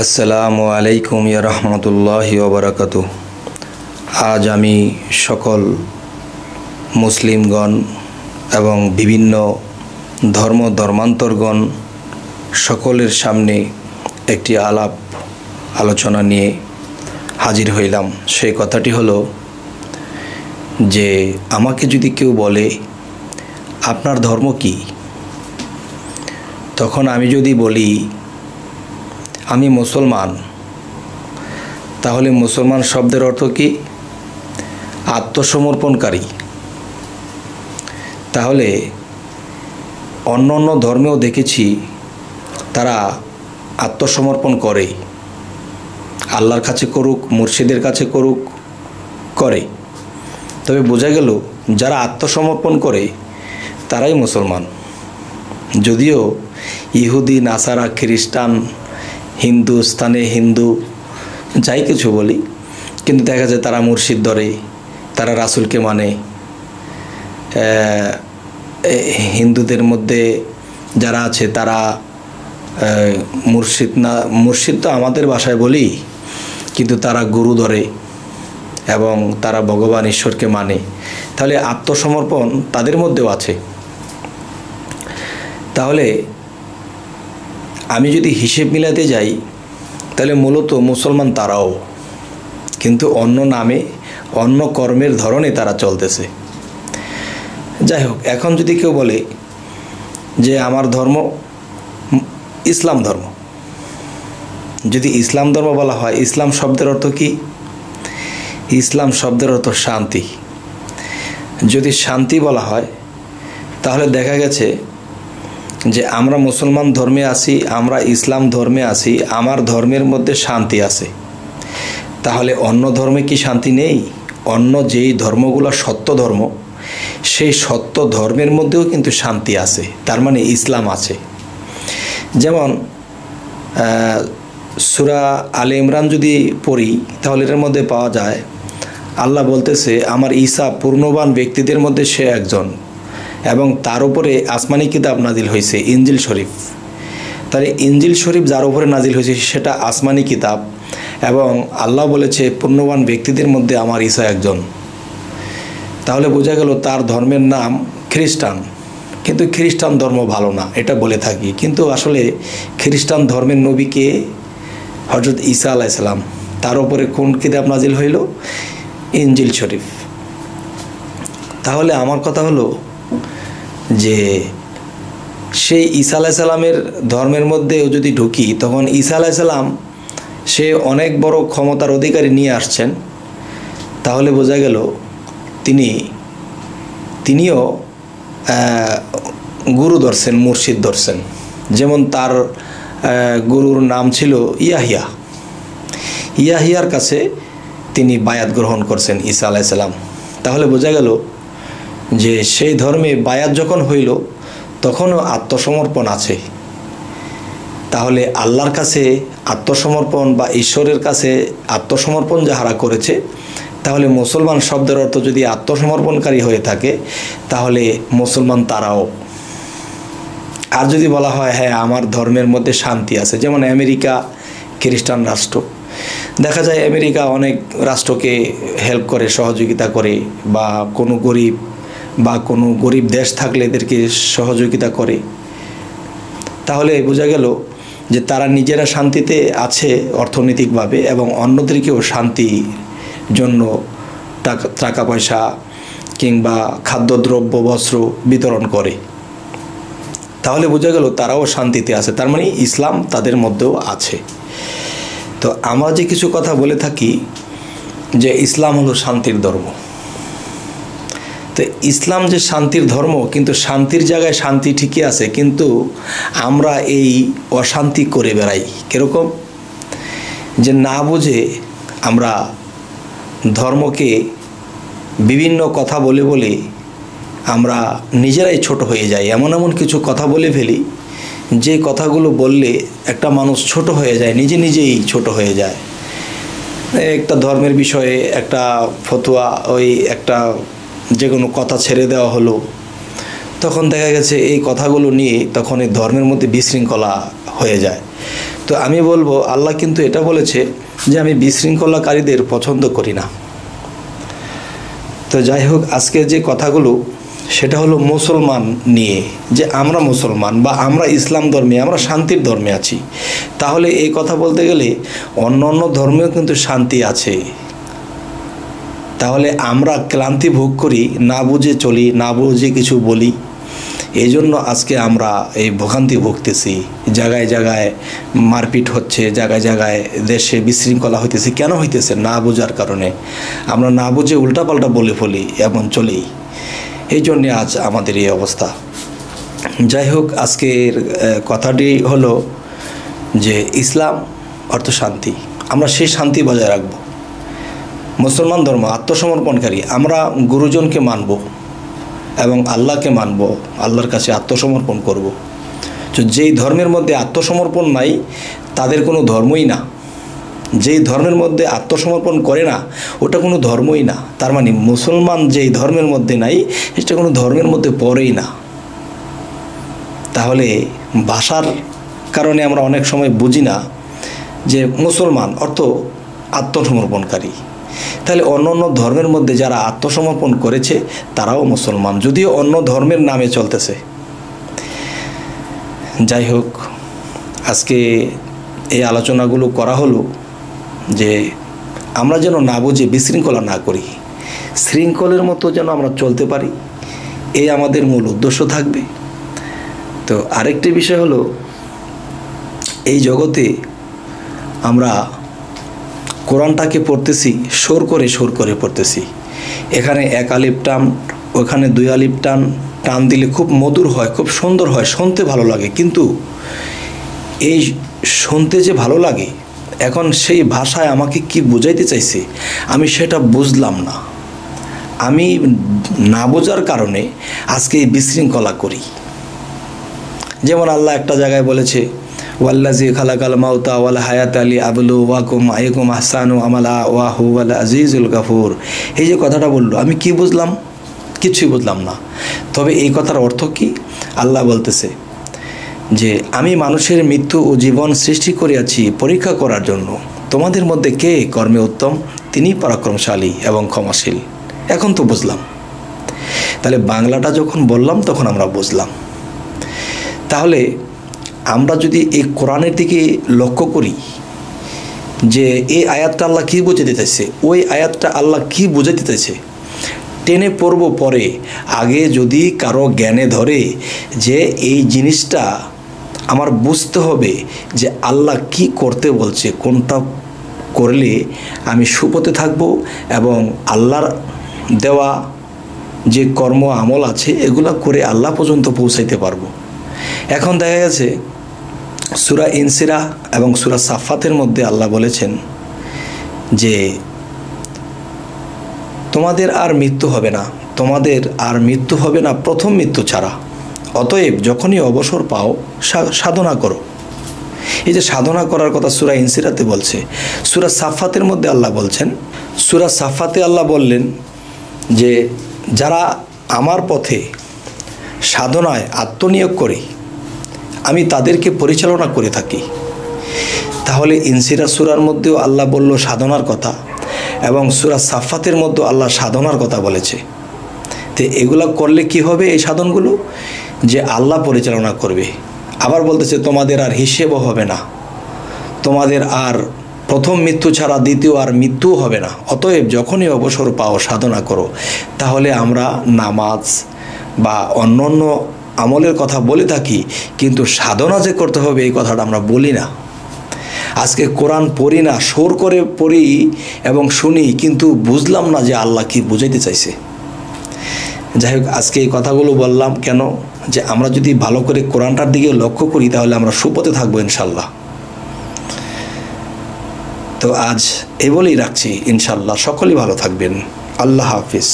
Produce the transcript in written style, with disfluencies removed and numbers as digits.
আসসালামু আলাইকুম ইয়া রাহমাতুল্লাহি ওয়া বারাকাতুহু। আজ আমি সকল মুসলিমগণ এবং বিভিন্ন ধর্মান্তরগণ সকলের সামনে একটি আলোচনা নিয়ে হাজির হইলাম। সেই কথাটি হলো যে আমাকে যদি কেউ বলে আপনার ধর্ম কি, তখন আমি যদি বলি আমি মুসলমান, তাহলে মুসলমান শব্দের অর্থ কি? আত্মসমর্পণকারী। তাহলে অন্য ধর্মেও দেখেছি তারা আত্মসমর্পণ করে, আল্লাহর কাছে করুক, মুর্শিদের কাছে করুক, করে। তবে বোঝা গেল যারা আত্মসমর্পণ করে তারাই মুসলমান। যদিও ইহুদি, নাসারা, খ্রিস্টান, হিন্দুস্তানে হিন্দু যাই কিছু বলি, কিন্তু দেখা যায় তারা মুর্শিদ ধরে, তারা রাসূলকে মানে। হিন্দুদের মধ্যে যারা আছে তারা মুর্শিদ তো আমাদের ভাষায় বলি, কিন্তু তারা গুরু ধরে এবং তারা ভগবান ঈশ্বরকে মানে। তাহলে আত্মসমর্পণ তাদের মধ্যেও আছে। তাহলে আমি যদি হিসেব মিলাতে যাই, তাহলে মূলত মুসলমান তারাও, কিন্তু অন্য নামে, অন্য কর্মের ধরনে তারা চলতেছে। যাই হোক, এখন যদি কেউ বলে যে আমার ধর্ম ইসলাম ধর্ম, যদি ইসলাম ধর্ম বলা হয়, ইসলাম শব্দের অর্থ কি? ইসলাম শব্দের অর্থ শান্তি। যদি শান্তি বলা হয়, তাহলে দেখা গেছে যে আমরা মুসলমান ধর্মে আছি, আমরা ইসলাম ধর্মে আছি, আমার ধর্মের মধ্যে শান্তি আছে। তাহলে অন্য ধর্মে কি শান্তি নেই? অন্য যেই ধর্মগুলো সত্য ধর্ম, সেই সত্য ধর্মের মধ্যেও কিন্তু শান্তি আছে। তার মানে ইসলাম আছে। যেমন সূরা আলে ইমরান যদি পড়ি, তাহলে এর মধ্যে পাওয়া যায় আল্লাহ বলতেছে আমার ঈসা পূর্ণবান ব্যক্তিদের মধ্যে সে একজন, এবং তার উপরে আসমানি কিতাব নাজিল হয়েছে, ইনজিল শরীফ। তাহলে ইনজিল শরীফ যার উপরে নাজিল হয়েছে সেটা আসমানি কিতাব, এবং আল্লাহ বলেছে পূর্ণবান ব্যক্তিদের মধ্যে আমার ঈসা একজন। তাহলে বোঝা গেল তার ধর্মের নাম খ্রিস্টান, কিন্তু খ্রিস্টান ধর্ম ভালো না এটা বলে থাকি, কিন্তু আসলে খ্রিস্টান ধর্মের নবীকে হযরত ঈসা আলাইহিস সালাম, তার উপরে কোন কিতাব নাজিল হইল? ইনজিল শরীফ। তাহলে আমার কথা হলো যে সেই ঈসা আলাইহিস সালামের ধর্মের মধ্যেও যদি ঢুকি, তখন ঈসা আলাইহিস সালাম সে অনেক বড় ক্ষমতার অধিকারী নিয়ে আসছেন। তাহলে বোঝা গেল তিনিও গুরু ধরছেন, মুর্শিদ ধরছেন। যেমন তার গুরুর নাম ছিল ইয়াহিয়ার কাছে তিনি বায়াত গ্রহণ করছেন ঈসা আলাইহিস সালাম। তাহলে বোঝা গেল যে সেই ধর্মে বায়াত যখন হইল তখনও আত্মসমর্পণ আছে। তাহলে আল্লাহর কাছে আত্মসমর্পণ বা ঈশ্বরের কাছে আত্মসমর্পণ যাহারা করেছে, তাহলে মুসলমান শব্দের অর্থ যদি আত্মসমর্পণকারী হয়ে থাকে, তাহলে মুসলমান তারাও। আর যদি বলা হয় হ্যাঁ আমার ধর্মের মধ্যে শান্তি আছে, যেমন আমেরিকা খ্রিস্টান রাষ্ট্র, দেখা যায় আমেরিকা অনেক রাষ্ট্রকে হেল্প করে, সহযোগিতা করে, বা কোনো গরিব দেশ থাকলে এদেরকে সহযোগিতা করে। তাহলে বোঝা গেল যে তারা নিজেরা শান্তিতে আছে অর্থনৈতিকভাবে, এবং অন্যদেরকেও শান্তির জন্য টাকা পয়সা কিংবা খাদ্যদ্রব্য, বস্ত্র বিতরণ করে। তাহলে বোঝা গেল তারাও শান্তিতে আছে। তার মানে ইসলাম তাদের মধ্যেও আছে। তো আমরা যে কিছু কথা বলে থাকি যে ইসলাম হলো শান্তির ধর্ম, তো ইসলাম যে শান্তির ধর্ম, কিন্তু শান্তির জায়গায় শান্তি ঠিকই আছে, কিন্তু আমরা এই অশান্তি করে বেড়াই। কীরকম? যে না বুঝে আমরা ধর্মকে বিভিন্ন কথা বলে আমরা নিজেরাই ছোট হয়ে যাই। এমন কিছু কথা বলে ফেলি যে কথাগুলো বললে একটা মানুষ ছোট হয়ে যায়, নিজেই ছোট হয়ে যায়। একটা ধর্মের বিষয়ে একটা ফতোয়া, একটা যে কোনো কথা ছেড়ে দেওয়া হলো, তখন দেখা গেছে এই কথাগুলো নিয়ে তখন এই ধর্মের মধ্যে বিশৃঙ্খলা হয়ে যায়। তো তো আমি বলবো আল্লাহ কিন্তু এটা বলেছে যে আমি বিশৃঙ্খলাকারীদের পছন্দ করি না। তো যাই হোক, আজকে যে কথাগুলো সেটা হলো মুসলমান নিয়ে, যে আমরা মুসলমান বা আমরা ইসলাম ধর্মে, আমরা শান্তির ধর্মে আছি। তাহলে এই কথা বলতে গেলে অন্য অন্য ধর্মেও কিন্তু শান্তি আছে। তাহলে আমরা ক্লান্তি ভোগ করি, না বুঝে চলি, না বুঝে কিছু বলি, এই জন্য আজকে আমরা এই ভোগান্তি ভুগতেছি। জায়গায় জায়গায় মারপিট হচ্ছে, জায়গায় জায়গায় দেশে বিশৃঙ্খলা হইতেছে। কেন হইতেছে? না বোঝার কারণে। আমরা না বুঝে উল্টাপাল্টা বলে ফেলি, এমন চলি, এই জন্যে আজ আমাদের এই অবস্থা। যাই হোক, আজকের কথাটি হলো যে ইসলাম অর্থ শান্তি, আমরা সেই শান্তি বজায় রাখব। মুসলমান ধর্ম আত্মসমর্পণকারী, আমরা গুরুজনকে মানব এবং আল্লাহকে মানব, আল্লাহর কাছে আত্মসমর্পণ করব। তো যেই ধর্মের মধ্যে আত্মসমর্পণ নাই তাদের কোনো ধর্মই না। যেই ধর্মের মধ্যে আত্মসমর্পণ করে না ওটা কোনো ধর্মই না। তার মানে মুসলমান যেই ধর্মের মধ্যে নাই এটা কোনো ধর্মের মধ্যে পড়েই না। তাহলে ভাষার কারণে আমরা অনেক সময় বুঝি না যে মুসলমান অর্থ আত্মসমর্পণকারী। তাহলে অন্য অন্য ধর্মের মধ্যে যারা আত্মসমর্পণ করেছে তারাও মুসলমান, যদিও অন্য ধর্মের নামে চলতেছে। যাই হোক, আজকে এই আলোচনাগুলো করা হলো যে আমরা যেন না বুঝে বিশৃঙ্খলা না করি, শৃঙ্খলের মতো যেন আমরা চলতে পারি, এই আমাদের মূল উদ্দেশ্য থাকবে। তো আরেকটি বিষয় হলো, এই জগতে আমরা কোরআনটাকে পড়তেছি সুর করে পড়তেছি। এখানে এক আলিফ টান, ওখানে দুই আলিফ টান, টান দিলে খুব মধুর হয়, খুব সুন্দর হয়, শুনতে ভালো লাগে। কিন্তু এই শুনতে যে ভালো লাগে, এখন সেই ভাষায় আমাকে কি বুঝাইতে চাইছে আমি সেটা বুঝলাম না। আমি না বোঝার কারণে আজকে এই বিশৃঙ্খলা করি। যেমন আল্লাহ একটা জায়গায় বলেছে, ওয়াল্লাজি খালাকাল মাউতা ওয়াল হায়াত আলী আবলু ওয়াকুম আইকুম আহসানু আমালা ওয়াহু ওয়াল আজিজুল গাফুর। এই যে কথাটা বললো, আমি কি বুঝলাম? কিছুই বুঝলাম না। তবে এই কথার অর্থ কি? আল্লাহ বলতেছে যে আমি মানুষের মৃত্যু ও জীবন সৃষ্টি করিয়াছি পরীক্ষা করার জন্য। তোমাদের মধ্যে কে কর্মে উত্তম, তিনি পরাক্রমশালী এবং ক্ষমাশীল। এখন তো বুঝলাম। তাহলে বাংলাটা যখন বললাম তখন আমরা বুঝলাম। তাহলে আমরা যদি এই কোরআনের দিকে লক্ষ্য করি যে এই আয়াতটা আল্লাহ কী বোঝাতে চাইছে, ওই আয়াতটা আল্লাহ কী বোঝাতে চাইছে, টেনে পড়ব পরে। আগে যদি কারো জ্ঞানে ধরে যে এই জিনিসটা আমার বুঝতে হবে যে আল্লাহ কি করতে বলছে, কোনটা করলে আমি সুপথে থাকব এবং আল্লাহর দেওয়া যে কর্ম আমল আছে এগুলা করে আল্লাহ পর্যন্ত পৌঁছাইতে পারবো। এখন দেখা গেছে সূরা ইনসিরাহ এবং সূরা সাফফাতের মধ্যে আল্লাহ বলেছেন যে তোমাদের আর মৃত্যু হবে না, তোমাদের আর মৃত্যু হবে না প্রথম মৃত্যু ছাড়া। অতএব যখনই অবসর পাও সাধনা করো। এই যে সাধনা করার কথা সূরা ইনসিরাতে বলছে। সূরা সাফফাতের মধ্যে আল্লাহ বলছেন, সূরা সাফফাতে আল্লাহ বললেন যে যারা আমার পথে সাধনায় আত্মনিয়োগ করে আমি তাদেরকে পরিচালনা করে থাকি। তাহলে ইনসিরা সূরার মধ্যেও আল্লাহ বলল সাধনার কথা এবং সূরা সাফফাতের মধ্যেও আল্লাহ সাধনার কথা বলেছে। তো এগুলা করলে কি হবে? এই সাধনগুলো যে আল্লাহ পরিচালনা করবে। আবার বলতেছে তোমাদের আর হিসেবও হবে না, তোমাদের আর প্রথম মৃত্যু ছাড়া দ্বিতীয় আর মৃত্যুও হবে না। অতএব যখনই অবসর পাও সাধনা করো। তাহলে আমরা নামাজ বা অন্য অন্য আমলের কথা বলে থাকি, কিন্তু সাধনা যে করতে হবে এই কথাটা আমরা বলি না। আজকে কোরআন পড়ি না, সুর করে পড়ি এবং শুনি, কিন্তু বুঝলাম না যে আল্লাহ কি বুঝাইতে চাইছে। যাই হোক, আজকে এই কথাগুলো বললাম কেন, যে আমরা যদি ভালো করে কোরআনটার দিকে লক্ষ্য করি তাহলে আমরা সুপথে থাকবো ইনশাল্লাহ। তো আজ এই বলেই রাখছি, ইনশাল্লাহ সকলেই ভালো থাকবেন। আল্লাহ হাফিজ।